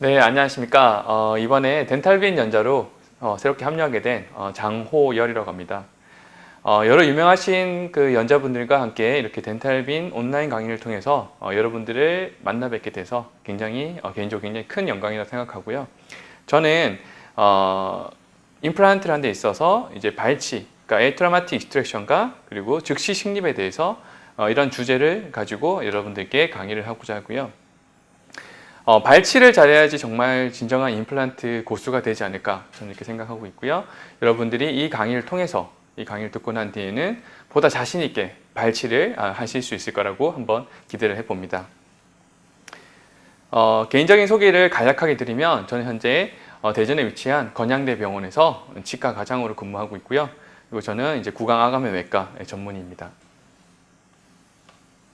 네, 안녕하십니까. 이번에 덴탈빈 연자로 새롭게 합류하게 된 장호열이라고 합니다. 여러 유명하신 그 연자분들과 함께 이렇게 덴탈빈 온라인 강의를 통해서 여러분들을 만나 뵙게 돼서 굉장히 개인적으로 굉장히 큰 영광이라고 생각하고요. 저는 임플란트를 하는 데 있어서 이제 발치, 그러니까 에이트라마틱 익스트랙션과 그리고 즉시 식립에 대해서 이런 주제를 가지고 여러분들께 강의를 하고자 하고요. 발치를 잘해야지 정말 진정한 임플란트 고수가 되지 않을까 저는 이렇게 생각하고 있고요. 여러분들이 이 강의를 통해서 이 강의를 듣고 난 뒤에는 보다 자신 있게 발치를 하실 수 있을 거라고 한번 기대를 해봅니다. 개인적인 소개를 간략하게 드리면 저는 현재 대전에 위치한 건양대 병원에서 치과 과장으로 근무하고 있고요. 그리고 저는 이제 구강암외과 전문의입니다.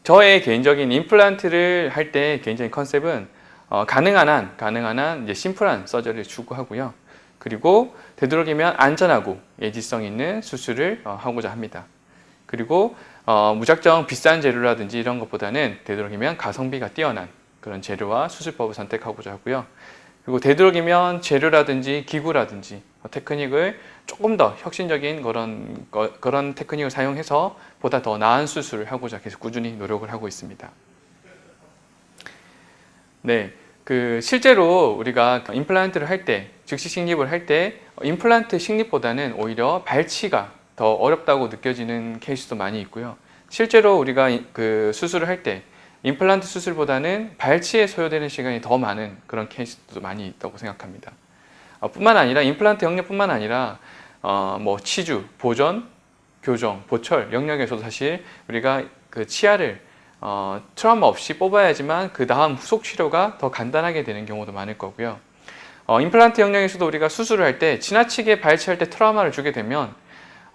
저의 개인적인 임플란트를 할 때 개인적인 컨셉은 가능한 한 이제 심플한 서저리를 추구하고요. 그리고 되도록이면 안전하고 예지성 있는 수술을 하고자 합니다. 그리고 무작정 비싼 재료라든지 이런 것보다는 되도록이면 가성비가 뛰어난 그런 재료와 수술법을 선택하고자 하고요. 그리고 되도록이면 재료라든지 기구라든지 테크닉을 조금 더 혁신적인 그런 테크닉을 사용해서 보다 더 나은 수술을 하고자 계속 꾸준히 노력을 하고 있습니다. 네, 실제로 우리가 임플란트를 할 때, 즉시 식립을 할 때 임플란트 식립보다는 오히려 발치가 더 어렵다고 느껴지는 케이스도 많이 있고요. 실제로 우리가 수술을 할 때 임플란트 수술보다는 발치에 소요되는 시간이 더 많은 그런 케이스도 많이 있다고 생각합니다. 뿐만 아니라 임플란트 영역뿐만 아니라 뭐 치주, 보존, 교정, 보철 영역에서도 사실 우리가 그 치아를 트라우마 없이 뽑아야지만 그 다음 후속 치료가 더 간단하게 되는 경우도 많을 거고요. 임플란트 영역에서도 우리가 수술을 할 때 지나치게 발치할 때 트라우마를 주게 되면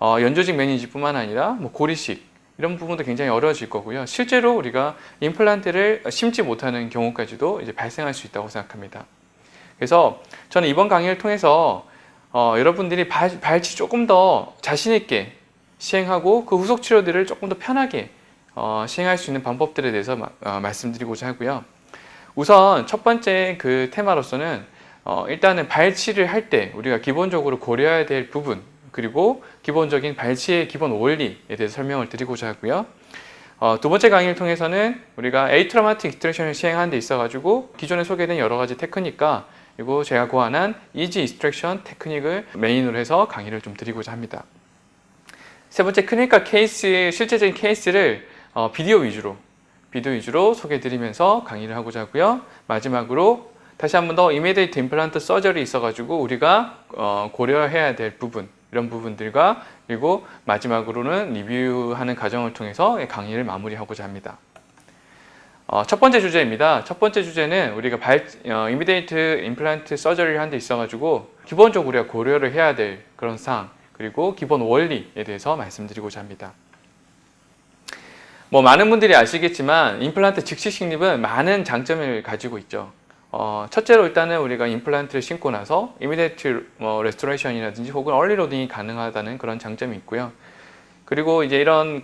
연조직 메니지뿐만 아니라 뭐 고리식 이런 부분도 굉장히 어려워질 거고요. 실제로 우리가 임플란트를 심지 못하는 경우까지도 이제 발생할 수 있다고 생각합니다. 그래서 저는 이번 강의를 통해서 여러분들이 발치 조금 더 자신 있게 시행하고 그 후속 치료들을 조금 더 편하게 시행할 수 있는 방법들에 대해서 말씀드리고자 하고요. 우선 첫 번째 그 테마로서는 일단은 발치를 할 때 우리가 기본적으로 고려해야 될 부분 그리고 기본적인 발치의 기본 원리에 대해서 설명을 드리고자 하고요. 두 번째 강의를 통해서는 우리가 에이트라마틱 익스트랙션을 시행하는 데 있어 가지고 기존에 소개된 여러 가지 테크닉과 그리고 제가 고안한 이지 익스트랙션 테크닉을 메인으로 해서 강의를 좀 드리고자 합니다. 세 번째 클리니컬 케이스, 실제적인 케이스를 비디오 위주로 소개해드리면서 강의를 하고자 하고요. 마지막으로 다시 한 번 더 이미디에이트 임플란트 서저리 있어가지고 우리가 고려해야 될 부분 이런 부분들과 그리고 마지막으로는 리뷰하는 과정을 통해서 강의를 마무리하고자 합니다. 첫 번째 주제입니다. 첫 번째 주제는 우리가 이미디에이트 임플란트 서저리를 하는 데 있어가지고 기본적으로 우리가 고려를 해야 될 그런 사항 그리고 기본 원리에 대해서 말씀드리고자 합니다. 뭐 많은 분들이 아시겠지만 임플란트 즉시 식립은 많은 장점을 가지고 있죠. 첫째로 일단은 우리가 임플란트를 심고 나서 이미디에이트 레스토레이션이라든지 혹은 얼리 로딩이 가능하다는 그런 장점이 있고요. 그리고 이제 이런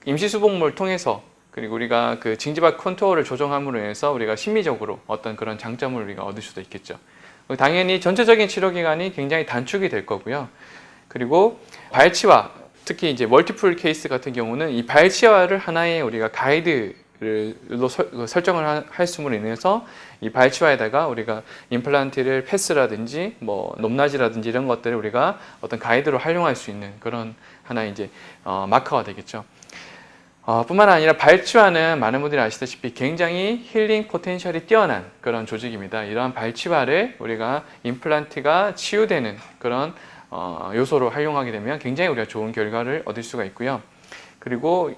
임시 수복물을 통해서 그리고 우리가 징지박 컨투어를 조정함으로 인해서 우리가 심미적으로 어떤 그런 장점을 우리가 얻을 수도 있겠죠. 당연히 전체적인 치료 기간이 굉장히 단축이 될 거고요. 그리고 발치와 특히 이제 멀티플 케이스 같은 경우는 이 발치와를 하나의 우리가 가이드로 설정을 할 수로 인해서 이 발치와에다가 우리가 임플란트를 패스라든지 뭐 높낮이라든지 이런 것들을 우리가 어떤 가이드로 활용할 수 있는 그런 하나의 이제 마커가 되겠죠. 뿐만 아니라 발치와는 많은 분들이 아시다시피 굉장히 힐링 포텐셜이 뛰어난 그런 조직입니다. 이러한 발치와를 우리가 임플란트가 치유되는 그런 요소로 활용하게 되면 굉장히 우리가 좋은 결과를 얻을 수가 있고요. 그리고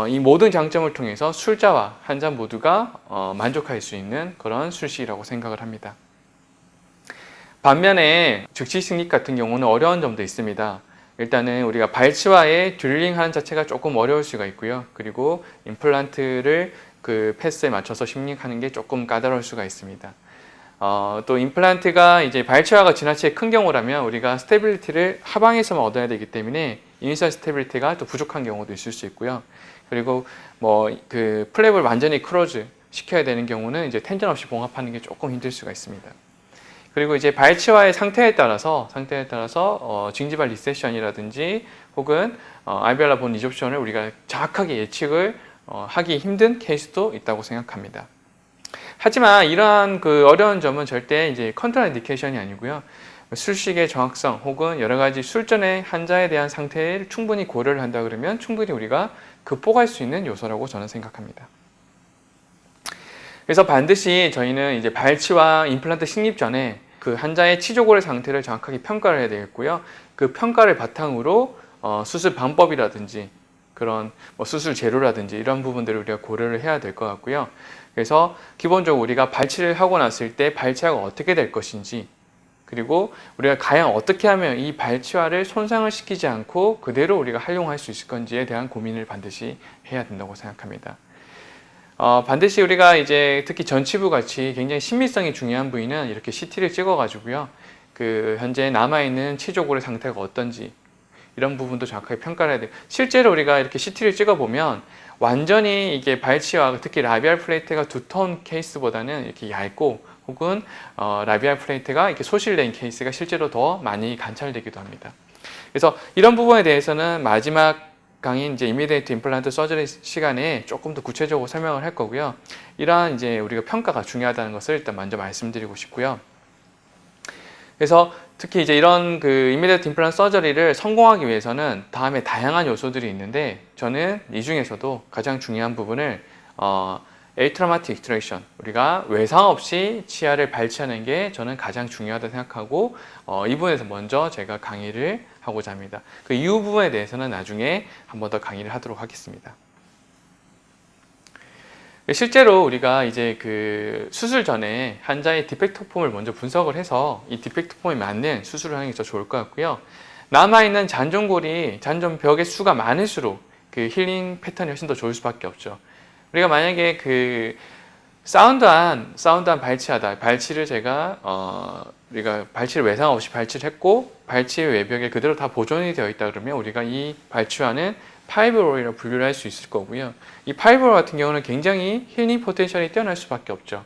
이 모든 장점을 통해서 술자와 환자 모두가 만족할 수 있는 그런 술식이라고 생각을 합니다. 반면에 즉시 식립 같은 경우는 어려운 점도 있습니다. 일단은 우리가 발치와의 듀링하는 자체가 조금 어려울 수가 있고요. 그리고 임플란트를 패스에 맞춰서 식립하는 게 조금 까다로울 수가 있습니다. 또 임플란트가 이제 발치와가 지나치게 큰 경우라면 우리가 스테빌리티를 하방에서만 얻어야 되기 때문에 이니셜 스테빌리티가 또 부족한 경우도 있을 수 있고요. 그리고 뭐 플랩을 완전히 클로즈 시켜야 되는 경우는 이제 텐전 없이 봉합하는 게 조금 힘들 수가 있습니다. 그리고 이제 발치와의 상태에 따라서 징지발 리세션이라든지 혹은 알베올라 본 리접션을 우리가 정확하게 예측을 하기 힘든 케이스도 있다고 생각합니다. 하지만 이러한 그 어려운 점은 절대 이제 컨트라 인디케이션이 아니고요. 술식의 정확성 혹은 여러 가지 술전의 환자에 대한 상태를 충분히 고려를 한다 그러면 충분히 우리가 극복할 수 있는 요소라고 저는 생각합니다. 그래서 반드시 저희는 이제 발치와 임플란트 식립 전에 그 환자의 치조골의 상태를 정확하게 평가를 해야 되겠고요. 그 평가를 바탕으로 수술 방법이라든지 그런 수술 재료라든지 이런 부분들을 우리가 고려를 해야 될 것 같고요. 그래서 기본적으로 우리가 발치를 하고 났을 때 발치화가 어떻게 될 것인지, 그리고 우리가 과연 어떻게 하면 이 발치화를 손상을 시키지 않고 그대로 우리가 활용할 수 있을 건지에 대한 고민을 반드시 해야 된다고 생각합니다. 반드시 우리가 이제 특히 전치부 같이 굉장히 신밀성이 중요한 부위는 이렇게 CT를 찍어 가지고요. 그 현재 남아있는 치조골의 상태가 어떤지 이런 부분도 정확하게 평가를 해야 돼요. 실제로 우리가 이렇게 CT를 찍어 보면 완전히 이게 발치와 특히 라비알 플레이트가 두터운 케이스보다는 이렇게 얇고 혹은 라비알 플레이트가 이렇게 소실된 케이스가 실제로 더 많이 관찰되기도 합니다. 그래서 이런 부분에 대해서는 마지막 강의 이제 이미디에이트 임플란트 서저리 시간에 조금 더 구체적으로 설명을 할 거고요. 이러한 이제 우리가 평가가 중요하다는 것을 일단 먼저 말씀드리고 싶고요. 그래서 특히 이제 이런 그 이미디에이트 임플란트 서저리를 성공하기 위해서는 다음에 다양한 요소들이 있는데 저는 이 중에서도 가장 중요한 부분을 에이트라마틱 익스트랙션, 우리가 외상 없이 치아를 발치하는 게 저는 가장 중요하다고 생각하고 이 부분에서 먼저 제가 강의를 하고자 합니다. 그 이후 부분에 대해서는 나중에 한 번 더 강의를 하도록 하겠습니다. 실제로 우리가 이제 그 수술 전에 환자의 디펙트 폼을 먼저 분석을 해서 이 디펙트 폼에 맞는 수술을 하는 게 더 좋을 것 같고요. 남아있는 잔존골이 잔존벽의 수가 많을수록 그 힐링 패턴이 훨씬 더 좋을 수밖에 없죠. 우리가 만약에 그 사운드한 발치하다, 발치를 제가 우리가 발치를 외상 없이 발치를 했고 발치의 외벽에 그대로 다 보존이 되어 있다 그러면 우리가 이 발치와는 파이브롤이라고 분류를 할 수 있을 거고요. 이 파이브롤 같은 경우는 굉장히 힐링 포텐셜이 뛰어날 수밖에 없죠.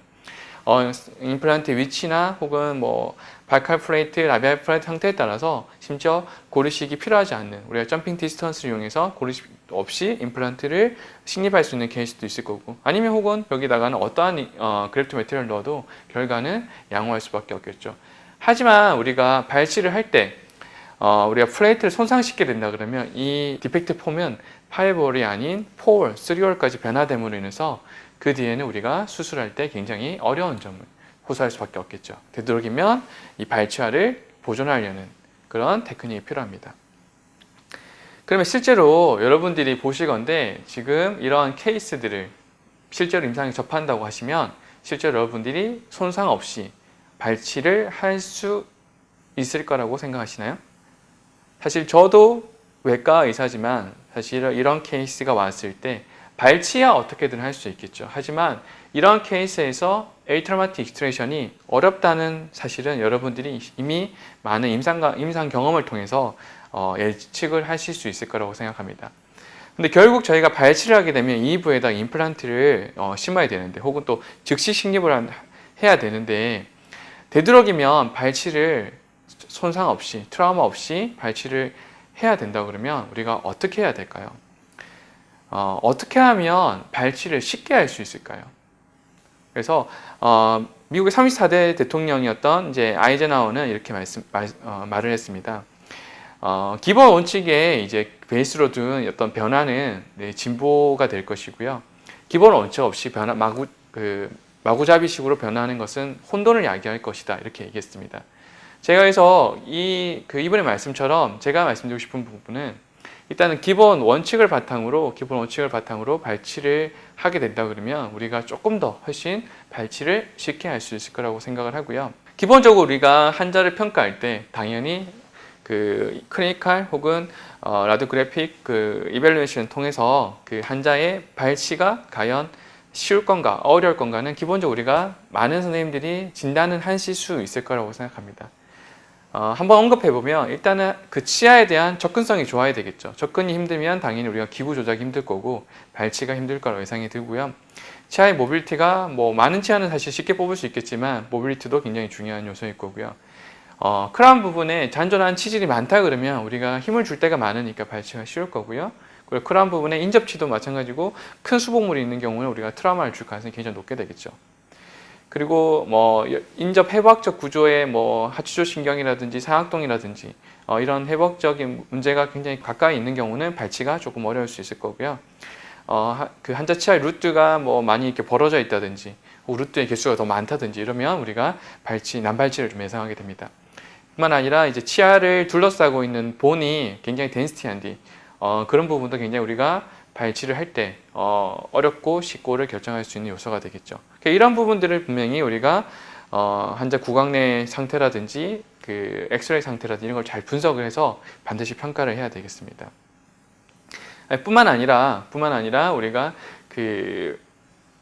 임플란트 위치나 혹은 뭐 발칼 플레이트, 라비알 플레이트 상태에 따라서 심지어 고르식이 필요하지 않는, 우리가 점핑 디스턴스를 이용해서 고르식 없이 임플란트를 식립할 수 있는 케이스도 있을 거고, 아니면 혹은 여기다가는 어떠한 그래프트 매트리얼을 넣어도 결과는 양호할 수밖에 없겠죠. 하지만 우리가 발치를 할 때 우리가 플레이트를 손상시키게 된다 그러면 이 디펙트 폼은 5월이 아닌 4월, 3월까지 변화됨으로 인해서 그 뒤에는 우리가 수술할 때 굉장히 어려운 점을 호소할 수밖에 없겠죠. 되도록이면 이 발치화를 보존하려는 그런 테크닉이 필요합니다. 그러면 실제로 여러분들이 보시건대 지금 이러한 케이스들을 실제로 임상에 접한다고 하시면 실제로 여러분들이 손상 없이 발치를 할 수 있을 거라고 생각하시나요? 사실 저도 외과 의사지만 사실 이런 케이스가 왔을 때 발치야 어떻게든 할 수 있겠죠. 하지만 이런 케이스에서 에이트라마틱 익스트랙션이 어렵다는 사실은 여러분들이 이미 많은 임상 경험을 통해서 예측을 하실 수 있을 거라고 생각합니다. 근데 결국 저희가 발치를 하게 되면 이 부에다 임플란트를 심어야 되는데 혹은 또 즉시 식립을 해야 되는데 되도록이면 발치를 손상 없이 트라우마 없이 발치를 해야 된다 그러면 우리가 어떻게 해야 될까요? 어떻게 하면 발치를 쉽게 할 수 있을까요? 그래서 미국의 34대 대통령이었던 이제 아이젠하워는 이렇게 말을 했습니다. 기본 원칙에 이제 베이스로 둔 어떤 변화는 진보가 될 것이고요. 기본 원칙 없이 마구잡이식으로 변화하는 것은 혼돈을 야기할 것이다. 이렇게 얘기했습니다. 제가 그래서 이분의 말씀처럼 제가 말씀드리고 싶은 부분은 일단은 기본 원칙을 바탕으로 발치를 하게 된다 그러면 우리가 조금 더 훨씬 발치를 쉽게 할 수 있을 거라고 생각을 하고요. 기본적으로 우리가 환자를 평가할 때 당연히 그 클리니컬 혹은 라디오그래픽 그 이밸루에이션을 통해서 그 환자의 발치가 과연 쉬울 건가 어려울 건가는 기본적으로 우리가 많은 선생님들이 진단은 하실 수 있을 거라고 생각합니다. 한번 언급해 보면 일단은 그 치아에 대한 접근성이 좋아야 되겠죠. 접근이 힘들면 당연히 우리가 기구 조작이 힘들 거고 발치가 힘들 거라고 예상이 들고요. 치아의 모빌리티가 뭐 많은 치아는 사실 쉽게 뽑을 수 있겠지만 모빌리티도 굉장히 중요한 요소일 거고요. 크라운 부분에 잔존한 치질이 많다 그러면 우리가 힘을 줄 때가 많으니까 발치가 쉬울 거고요. 그리고 크라운 부분에 인접치도 마찬가지고 큰 수복물이 있는 경우는 우리가 트라우마를 줄 가능성이 굉장히 높게 되겠죠. 그리고 뭐 인접 해부학적 구조의 뭐 하추조 신경이라든지 상악동이라든지 이런 해부학적인 문제가 굉장히 가까이 있는 경우는 발치가 조금 어려울 수 있을 거고요. 그 한자 치아의 루트가 뭐 많이 이렇게 벌어져 있다든지 루트의 개수가 더 많다든지 이러면 우리가 난발치를 좀 예상하게 됩니다. 뿐만 아니라 이제 치아를 둘러싸고 있는 본이 굉장히 덴시티한 뒤 그런 부분도 굉장히 우리가 발치를 할 때 어렵고 쉽고를 결정할 수 있는 요소가 되겠죠. 이런 부분들을 분명히 우리가 환자 구강 내 상태라든지 그 엑스레이 상태라든지 이런 걸 잘 분석을 해서 반드시 평가를 해야 되겠습니다. 뿐만 아니라 우리가 그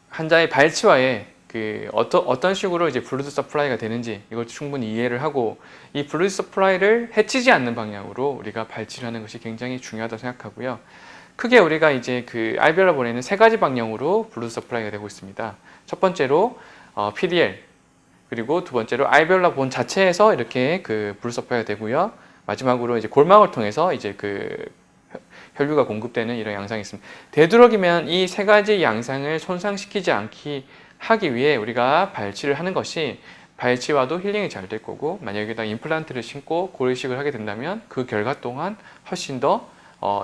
환자의 발치와의 그 어떤 식으로 이제 블루드 서플라이가 되는지 이걸 충분히 이해를 하고 이 블루드 서플라이를 해치지 않는 방향으로 우리가 발치를 하는 것이 굉장히 중요하다고 생각하고요. 크게 우리가 이제 그 알베올라 본에는 세 가지 방향으로 블루드 서플라이가 되고 있습니다. 첫 번째로 PDL, 그리고 두 번째로 알베올라 본 자체에서 이렇게 그 블루드 서플라이가 되고요. 마지막으로 이제 골망을 통해서 이제 그 혈류가 공급되는 이런 양상이 있습니다. 되도록이면 이 세 가지 양상을 손상시키지 않기 하기 위해 우리가 발치를 하는 것이 발치와도 힐링이 잘 될 거고, 만약에 여기다 임플란트를 심고 고리식을 하게 된다면 그 결과 또한 훨씬 더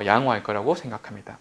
양호할 거라고 생각합니다.